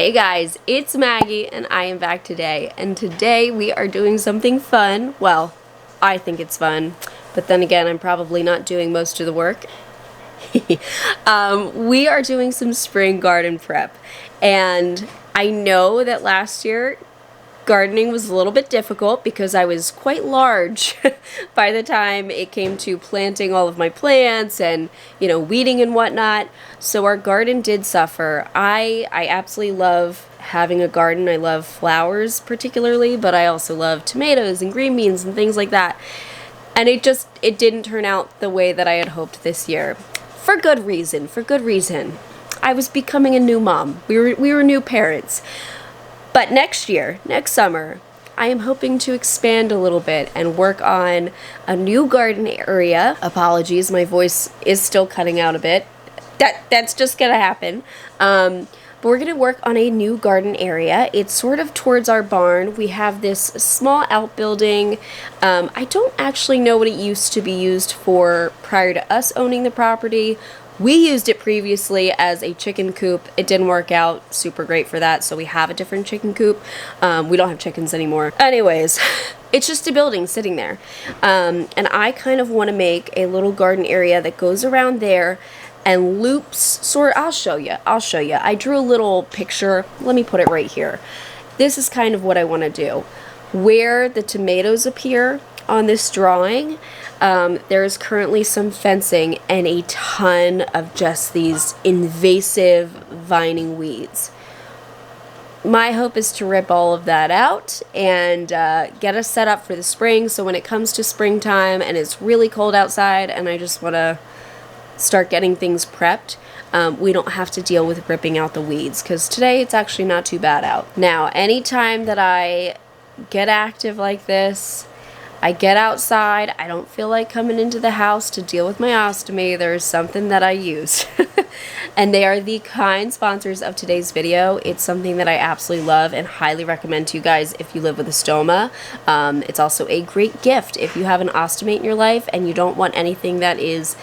Hey guys, it's Maggie and I am back today, and today we are doing something fun. Well, I think it's fun, but then again, I'm probably not doing most of the work. We are doing some spring garden prep, and I know that last year gardening was a little bit difficult because I was quite large by the time it came to planting all of my plants and, weeding and whatnot. So our garden did suffer. I absolutely love having a garden. I love flowers particularly, but I also love tomatoes and green beans and things like that. And it didn't turn out the way that I had hoped this year. For good reason. I was becoming a new mom. We were new parents. But next summer, I am hoping to expand a little bit and work on a new garden area. Apologies, my voice is still cutting out a bit. That's just gonna happen. But we're gonna work on a new garden area. It's sort of towards our barn. We have this small outbuilding. I don't actually know what it used to be used for prior to us owning the property. We used it previously as a chicken coop. It didn't work out super great for that, so we have a different chicken coop. We don't have chickens anymore. Anyways, it's just a building sitting there. And I kind of want to make a little garden area that goes around there and loops I'll show you. I drew a little picture. Let me put it right here. This is kind of what I want to do. Where the tomatoes appear on this drawing, there is currently some fencing and a ton of just these invasive vining weeds. My hope is to rip all of that out and get us set up for the spring, so when it comes to springtime and it's really cold outside and I just want to start getting things prepped, we don't have to deal with ripping out the weeds, because today it's actually not too bad out. Now, anytime that I get active like this, I get outside, I don't feel like coming into the house to deal with my ostomy, there's something that I use. And they are the kind sponsors of today's video. It's something that I absolutely love and highly recommend to you guys if you live with a stoma. It's also a great gift if you have an ostomate in your life and you don't want anything that is,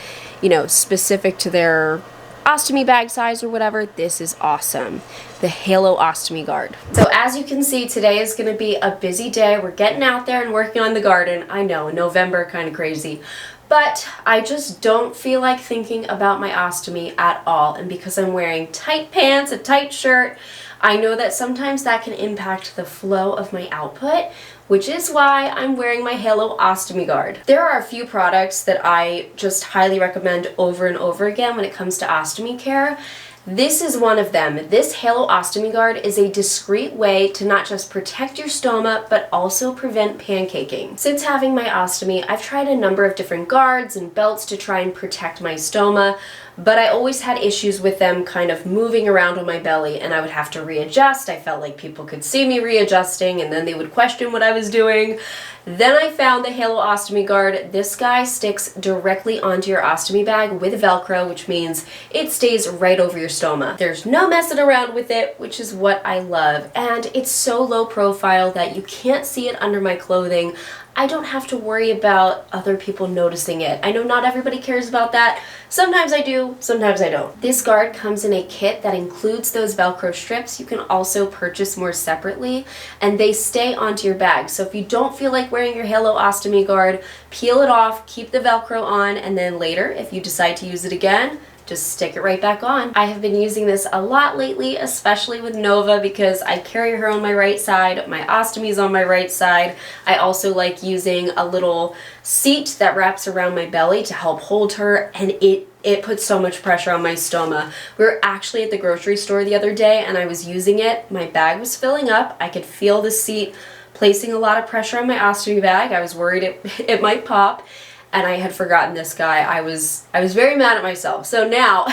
specific to their ostomy bag size or whatever. This is awesome. The Halo Ostomy Guard. So as you can see, today is going to be a busy day. We're getting out there and working on the garden. I know, November, kind of crazy. But I just don't feel like thinking about my ostomy at all. And because I'm wearing tight pants, a tight shirt, I know that sometimes that can impact the flow of my output, which is why I'm wearing my Halo Ostomy Guard. There are a few products that I just highly recommend over and over again when it comes to ostomy care. This is one of them. This Halo Ostomy Guard is a discreet way to not just protect your stoma, but also prevent pancaking. Since having my ostomy, I've tried a number of different guards and belts to try and protect my stoma, but I always had issues with them kind of moving around on my belly, and I would have to readjust. I felt like people could see me readjusting, and then they would question what I was doing. Then I found the Halo Ostomy Guard. This guy sticks directly onto your ostomy bag with Velcro, which means it stays right over your stoma. There's no messing around with it, which is what I love. And it's so low profile that you can't see it under my clothing. I don't have to worry about other people noticing it. I know not everybody cares about that. Sometimes I do, sometimes I don't. This guard comes in a kit that includes those Velcro strips. You can also purchase more separately, and they stay onto your bag. So if you don't feel like wearing your Halo Ostomy Guard, peel it off, keep the Velcro on, and then later, if you decide to use it again, just stick it right back on. I have been using this a lot lately, especially with Nova, because I carry her on my right side, my ostomy's on my right side. I also like using a little seat that wraps around my belly to help hold her, and it puts so much pressure on my stoma. We were actually at the grocery store the other day and I was using it. My bag was filling up. I could feel the seat placing a lot of pressure on my ostomy bag. I was worried it might pop. And I had forgotten this guy. I was very mad at myself. So now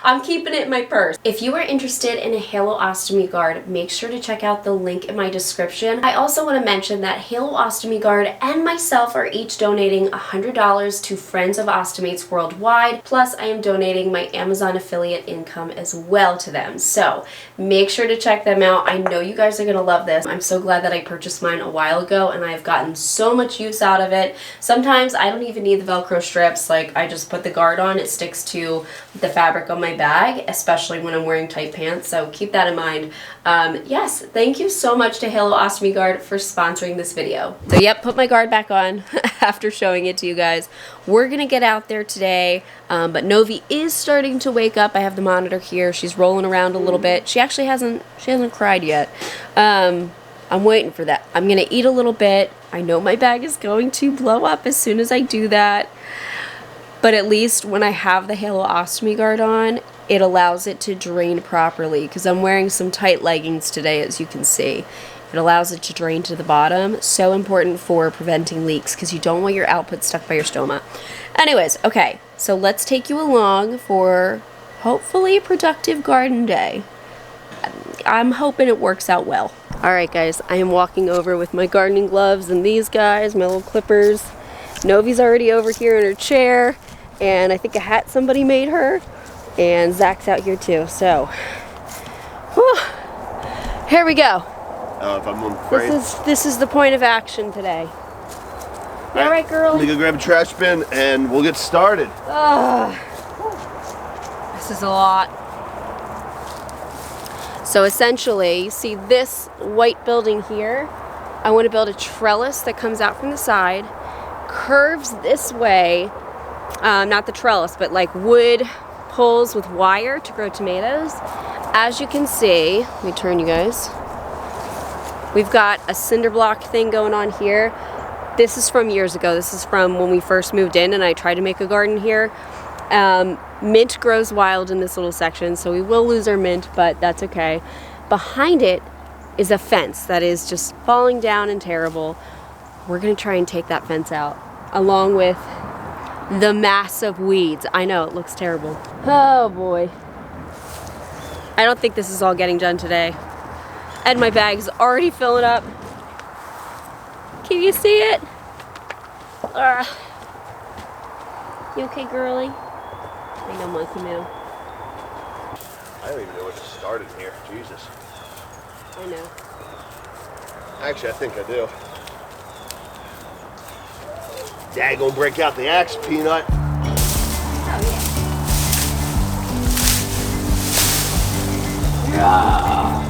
I'm keeping it in my purse. If you are interested in a Halo Ostomy Guard, make sure to check out the link in my description. I also want to mention that Halo Ostomy Guard and myself are each donating $100 to Friends of Ostomates worldwide. Plus, I am donating my Amazon affiliate income as well to them. So make sure to check them out. I know you guys are going to love this. I'm so glad that I purchased mine a while ago and I've gotten so much use out of it. Sometimes I don't even need the Velcro strips. Like, I just put the guard on. It sticks to the fabric on on my bag, especially when I'm wearing tight pants, so keep that in mind. Yes, thank you so much to Halo Ostomy Guard for sponsoring this video. So yep, put my guard back on after showing it to you guys. We're gonna get out there today, but Novi is starting to wake up. I have the monitor here. She's rolling around a little bit. She actually hasn't cried yet. I'm waiting for that. I'm gonna eat a little bit. I know my bag is going to blow up as soon as I do that, but at least when I have the Halo Ostomy Guard on, it allows it to drain properly, because I'm wearing some tight leggings today, as you can see. It allows it to drain to the bottom. So important for preventing leaks, because you don't want your output stuck by your stoma. Anyways, okay, so let's take you along for hopefully a productive garden day. I'm hoping it works out well. Alright guys, I am walking over with my gardening gloves and these guys, my little clippers. Novi's already over here in her chair, and I think a hat somebody made her, and Zach's out here too, so whew, here we go. If I'm afraid. This is the point of action today. Alright girl? Let me go grab a trash bin and we'll get started. This is a lot. So essentially, you see this white building here? I want to build a trellis that comes out from the side, curves this way, not the trellis, but like wood poles with wire to grow tomatoes. As you can see, let me turn you guys. We've got a cinder block thing going on here. This is from years ago. This is from when we first moved in and I tried to make a garden here. Mint grows wild in this little section, so we will lose our mint, but that's okay. Behind it is a fence that is just falling down and terrible. We're gonna try and take that fence out, along with the mass of weeds. I know, it looks terrible. Oh boy. I don't think this is all getting done today. And my bag's already filling up. Can you see it? You okay, girly? I know, monkey moo. I don't even know where to start in here. Jesus. I know. Actually, I think I do. Dad gonna break out the axe, Peanut. Oh yeah. Yeah.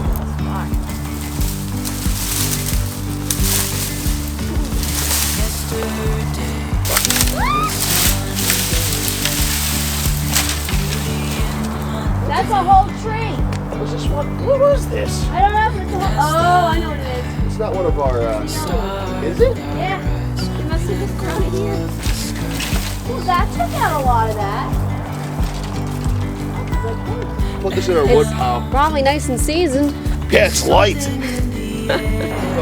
That's a whole tree. Was this one? What was this? I don't know if it's a whole... Oh, I know what it is. It's not one of our, No. Is it? Yeah. It must have just grown here. Well, that took out a lot of that. Put this in our wood pile. Probably nice and seasoned. Yeah, it's light. Oh,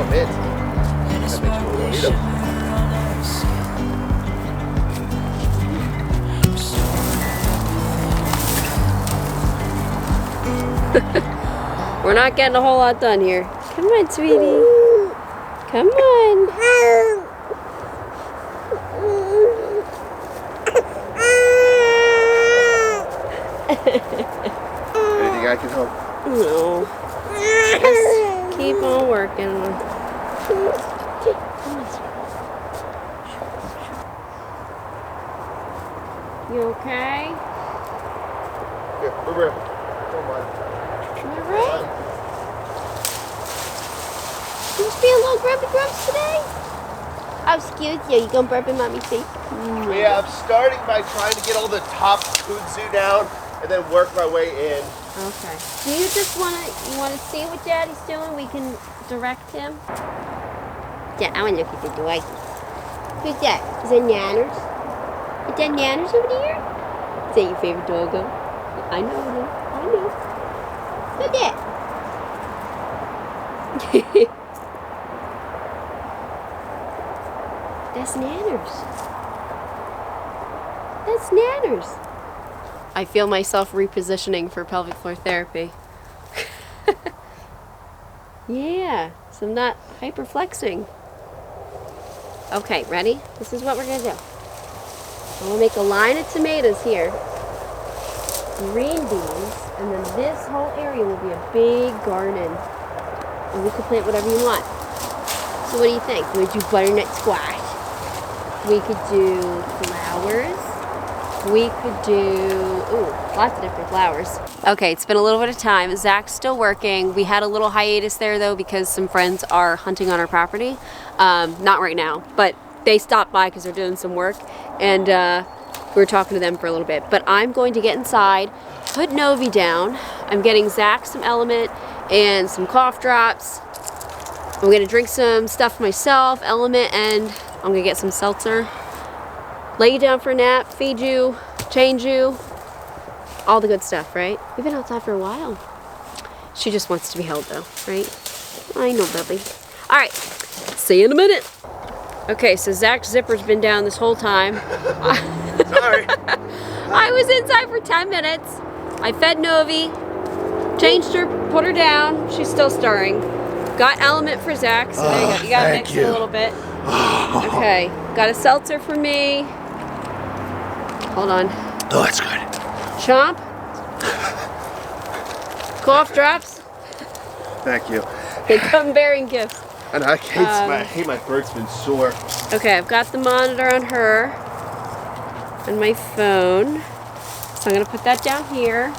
man. That makes me want to eat them. We're not getting a whole lot done here. Come on, sweetie. Come on. Anything I can help? No. Just keep on working. You okay? Here, over here. Don't mind. Alright. You just being a little grumpy grumps today? Oh, excuse you. You gonna burp in mommy's face? Yeah, I'm starting by trying to get all the top kudzu down and then work my way in. Okay. Do you just wanna see what Daddy's doing? We can direct him. Yeah, I wanna look at the dog. Who's that? Is that Nanners? Is that Nanners over there? Is that your favorite doggo? I know it is. I know. Who's that? That's Nanners. That's Nanners. I feel myself repositioning for pelvic floor therapy. Yeah, so I'm not hyperflexing. Okay, ready? This is what we're gonna do. I'm gonna make a line of tomatoes here, green beans, and then this whole area will be a big garden. And we can plant whatever you want. So what do you think? We do butternut squash. We could do flowers. we could do, ooh, lots of different flowers. Okay, it's been a little bit of time. Zach's still working. We had a little hiatus there though because some friends are hunting on our property. Not right now, but they stopped by because they're doing some work, and we were talking to them for a little bit. But I'm going to get inside, put Novi down. I'm getting Zach some Element and some cough drops. I'm gonna drink some stuff myself, Element, and I'm gonna get some seltzer. Lay you down for a nap, feed you, change you, all the good stuff, right? We've been outside for a while. She just wants to be held though, right? I know, Bubby. All right, see you in a minute. Okay, so Zach's zipper's been down this whole time. Sorry. I was inside for 10 minutes. I fed Novi, changed her, put her down. She's still stirring. Got Element for Zach, so there you go. You gotta mix it a little bit. Okay, got a seltzer for me. Hold on. Oh, that's good. Chomp. Cough drops. Thank you. They come bearing gifts. And I hate my throat's been sore. Okay, I've got the monitor on her and my phone. So I'm gonna put that down here.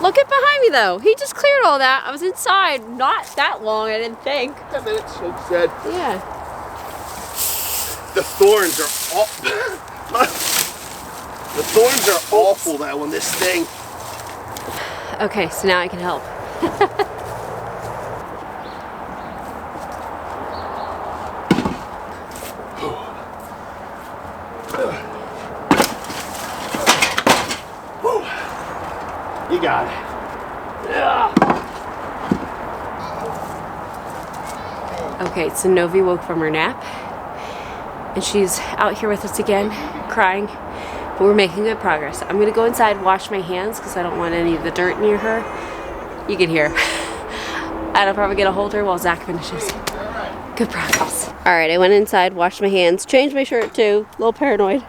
Look at behind me though. He just cleared all that. I was inside not that long, I didn't think. 10 minutes, Hope said. Yeah. The thorns are awful. The thorns are awful though on this thing. Okay, so now I can help. You got it. Okay, so Novi woke from her nap and she's out here with us again, crying, but we're making good progress. I'm gonna go inside and wash my hands because I don't want any of the dirt near her. You can hear. And I'll probably get a hold of her while Zach finishes. Good progress. All right, I went inside, washed my hands, changed my shirt too, a little paranoid.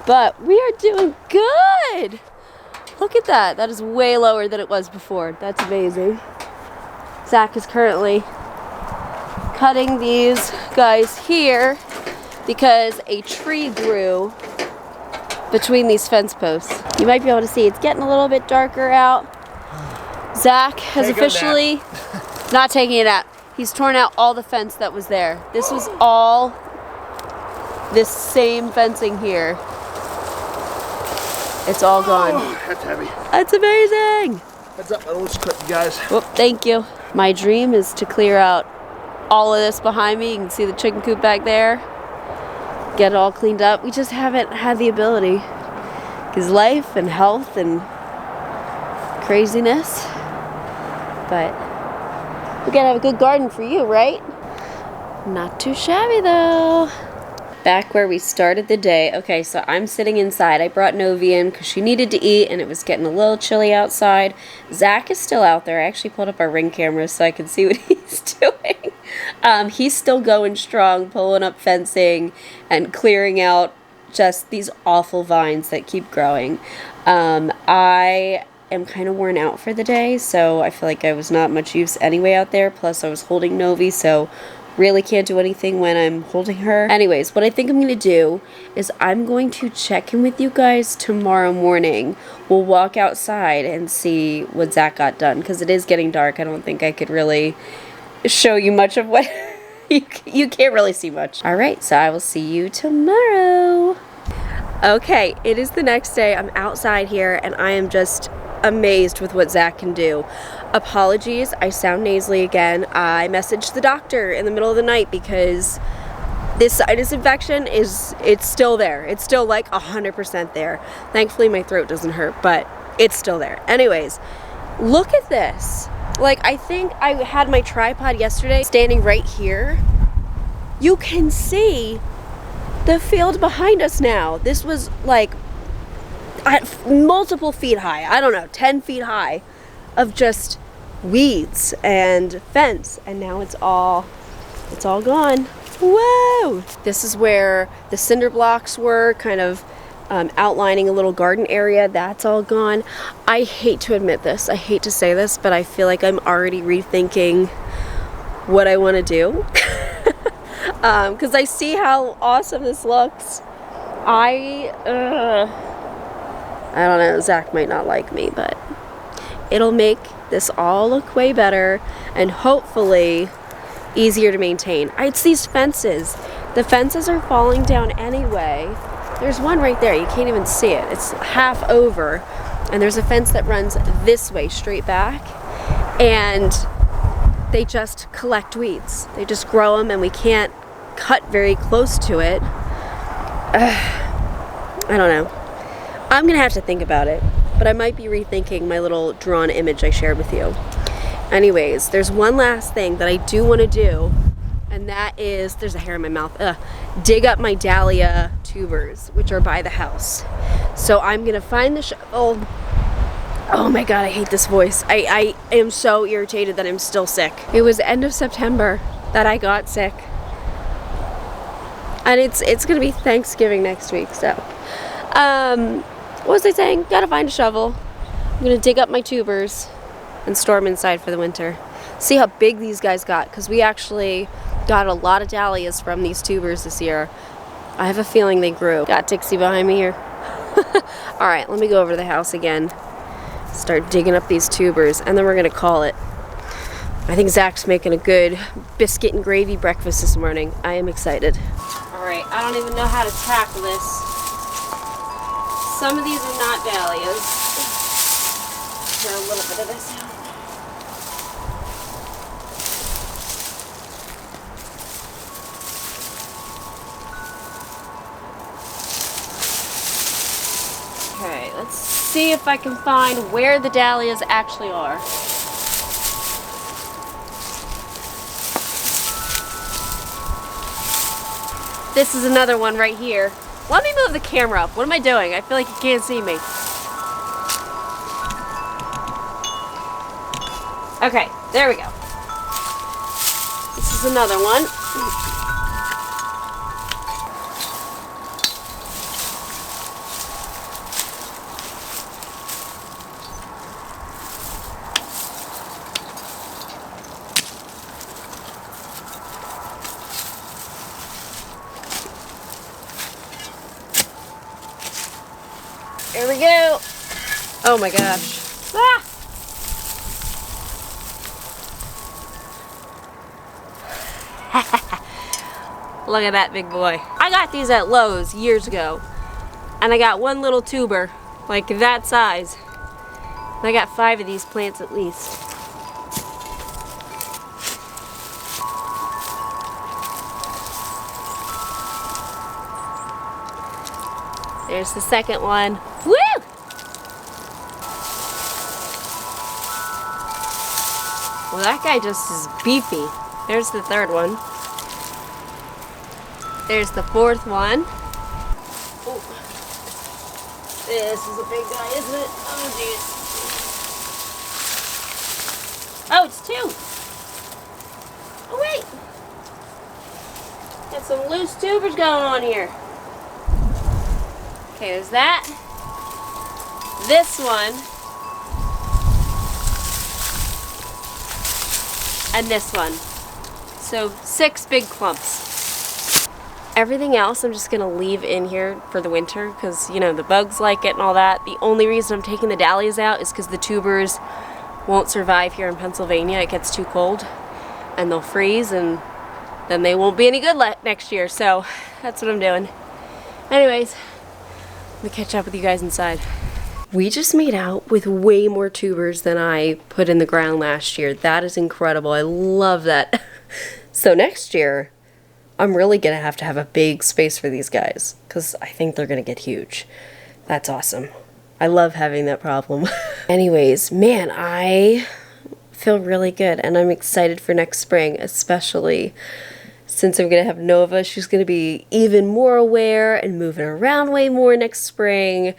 But we are doing good. Look at that. That is way lower than it was before. That's amazing. Zach is currently cutting these guys here because a tree grew between these fence posts. You might be able to see it's getting a little bit darker out. Zach has officially not taking it out. He's torn out all the fence that was there. This was all this same fencing here. It's all gone. Oh, that's heavy. That's amazing. Heads up, I almost cut you guys. Whoop, thank you. My dream is to clear out all of this behind me. You can see the chicken coop back there. Get it all cleaned up. We just haven't had the ability because life and health and craziness. But we gotta have a good garden for you, right? Not too shabby though. Back where we started the day. Okay, so I'm sitting inside. I brought Novi in because she needed to eat and it was getting a little chilly outside. Zach is still out there. I actually pulled up our Ring camera so I could see what he's doing. He's still going strong, pulling up fencing and clearing out just these awful vines that keep growing. I am kind of worn out for the day, so I feel like I was not much use anyway out there. Plus I was holding Novi, so really can't do anything when I'm holding her. Anyways, what I think I'm gonna do is I'm going to check in with you guys tomorrow morning. We'll walk outside and see what Zach got done because it is getting dark. I don't think I could really show you much of what you can't really see much. All right, so I will see you tomorrow. Okay, it is the next day. I'm outside here and I am just amazed with what Zach can do. Apologies, I sound nasally again. I messaged the doctor in the middle of the night because this sinus infection it's still there. It's still like 100% there. Thankfully my throat doesn't hurt, but it's still there. Anyways, look at this. Like, I think I had my tripod yesterday standing right here. You can see the field behind us now. This was like multiple feet high. I don't know, 10 feet high of just weeds and fence, and now it's all gone. Whoa! This is where the cinder blocks were, kind of outlining a little garden area. That's all gone. I hate to admit this, I hate to say this, but I feel like I'm already rethinking what I want to do because I see how awesome this looks I don't know, Zach might not like me, but it'll make this all look way better and hopefully easier to maintain. It's these fences. The fences are falling down anyway. There's one right there, you can't even see it. It's half over, and there's a fence that runs this way, straight back, and they just collect weeds. They just grow them, and we can't cut very close to it. I don't know. I'm gonna have to think about it, but I might be rethinking my little drawn image I shared with you. Anyways, there's one last thing that I do want to do, and that is, there's a hair in my mouth, dig up my dahlia tubers, which are by the house. So I'm gonna find the shovel. Oh my god, I hate this voice. I am so irritated that I'm still sick. It was end of September that I got sick. And it's gonna be Thanksgiving next week, so. What was I saying? Gotta find a shovel. I'm gonna dig up my tubers and store them inside for the winter. See how big these guys got, because we actually got a lot of dahlias from these tubers this year. I have a feeling they grew. Got Dixie behind me here. Alright, let me go over to the house again. Start digging up these tubers, and then we're gonna call it. I think Zach's making a good biscuit and gravy breakfast this morning. I am excited. Alright, I don't even know how to tackle this. Some of these are not dahlias. Get a little bit of this out. Okay, let's see if I can find where the dahlias actually are. This is another one right here. Let me move the camera up. What am I doing? I feel like you can't see me. Okay, there we go. This is another one. Here we go. Oh my gosh. Ah! Look at that big boy. I got these at Lowe's years ago. And I got one little tuber, like that size. And I got 5 of these plants at least. There's the second one. Woo! Well, that guy just is beefy. There's the third one. There's the fourth one. Ooh. This is a big guy, isn't it? Oh, jeez. Oh, it's 2. Oh, wait. Got some loose tubers going on here. Okay, there's that. This one. And this one. So 6 big clumps. Everything else I'm just gonna leave in here for the winter because, you know, the bugs like it and all that. The only reason I'm taking the dahlias out is because the tubers won't survive here in Pennsylvania. It gets too cold and they'll freeze and then they won't be any good next year. So that's what I'm doing. Anyways, let me catch up with you guys inside. We just made out with way more tubers than I put in the ground last year. That is incredible. I love that. So next year, I'm really gonna have to have a big space for these guys because I think they're gonna get huge. That's awesome. I love having that problem. Anyways, man, I feel really good and I'm excited for next spring, especially since I'm gonna have Nova. She's gonna be even more aware and moving around way more next spring.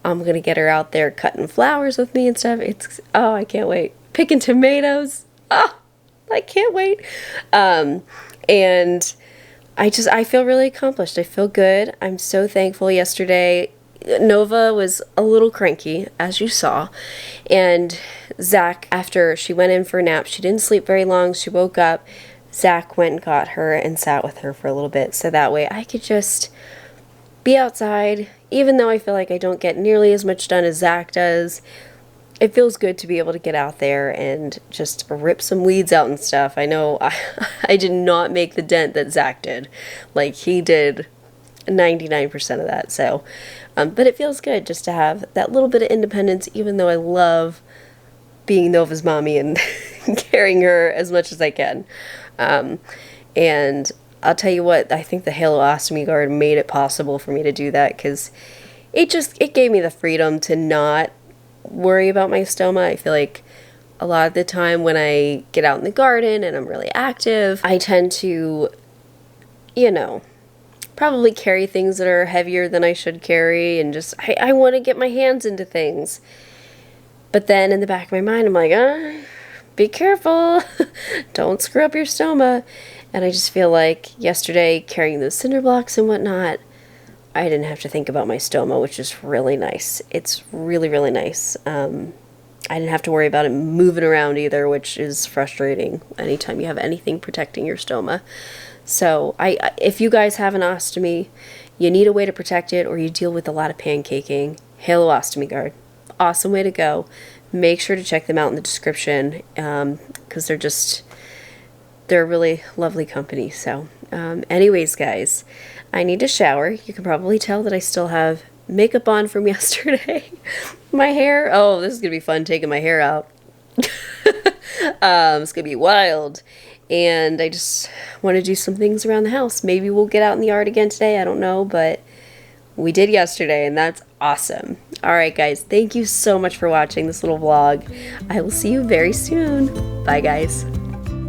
I'm gonna get her out there cutting flowers with me and stuff. Oh, I can't wait. Picking tomatoes. Oh, I can't wait. And I feel really accomplished. I feel good. I'm so thankful. Yesterday, Nova was a little cranky, as you saw. And Zach, after she went in for a nap, she didn't sleep very long. She woke up. Zach went and got her and sat with her for a little bit. So that way I could just be outside. Even though I feel like I don't get nearly as much done as Zach does, it feels good to be able to get out there and just rip some weeds out and stuff. I know I did not make the dent that Zach did. Like, he did 99% of that. So, but it feels good just to have that little bit of independence, even though I love being Nova's mommy and carrying her as much as I can. And I'll tell you what, I think the Ostomy guard made it possible for me to do that, because it gave me the freedom to not worry about my stoma. I feel like a lot of the time when I get out in the garden and I'm really active, I tend to, you know, probably carry things that are heavier than I should carry, and just, I want to get my hands into things. But then in the back of my mind, I'm like, be careful. Don't screw up your stoma. And I just feel like yesterday, carrying those cinder blocks and whatnot, I didn't have to think about my stoma, which is really nice. It's really, really nice. I didn't have to worry about it moving around either, which is frustrating anytime you have anything protecting your stoma. So if you guys have an ostomy, you need a way to protect it, or you deal with a lot of pancaking, Ostomy guard. Awesome way to go. Make sure to check them out in the description, because they're a really lovely company. So anyways, guys, I need to shower. You can probably tell that I still have makeup on from yesterday. My hair, oh, this is gonna be fun taking my hair out. It's gonna be wild. And I just want to do some things around the house. Maybe we'll get out in the yard again today, I don't know, but we did yesterday, and that's awesome. Alright guys, thank you so much for watching this little vlog. I will see you very soon. Bye guys.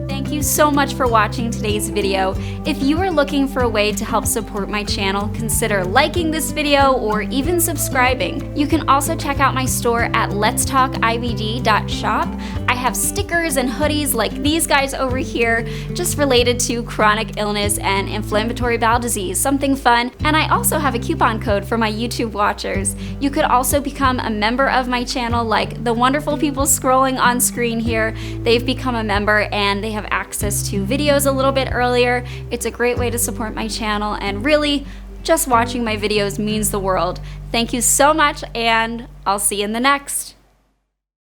Thank you so much for watching today's video. If you are looking for a way to help support my channel, consider liking this video or even subscribing. You can also check out my store at LetsTalkIBD.shop. I have stickers and hoodies like these guys over here, just related to chronic illness and inflammatory bowel disease, something fun. And I also have a coupon code for my YouTube watchers. You could also become a member of my channel, like the wonderful people scrolling on screen here. They've become a member and they have access to videos a little bit earlier. It's a great way to support my channel, and really, just watching my videos means the world. Thank you so much, and I'll see you in the next.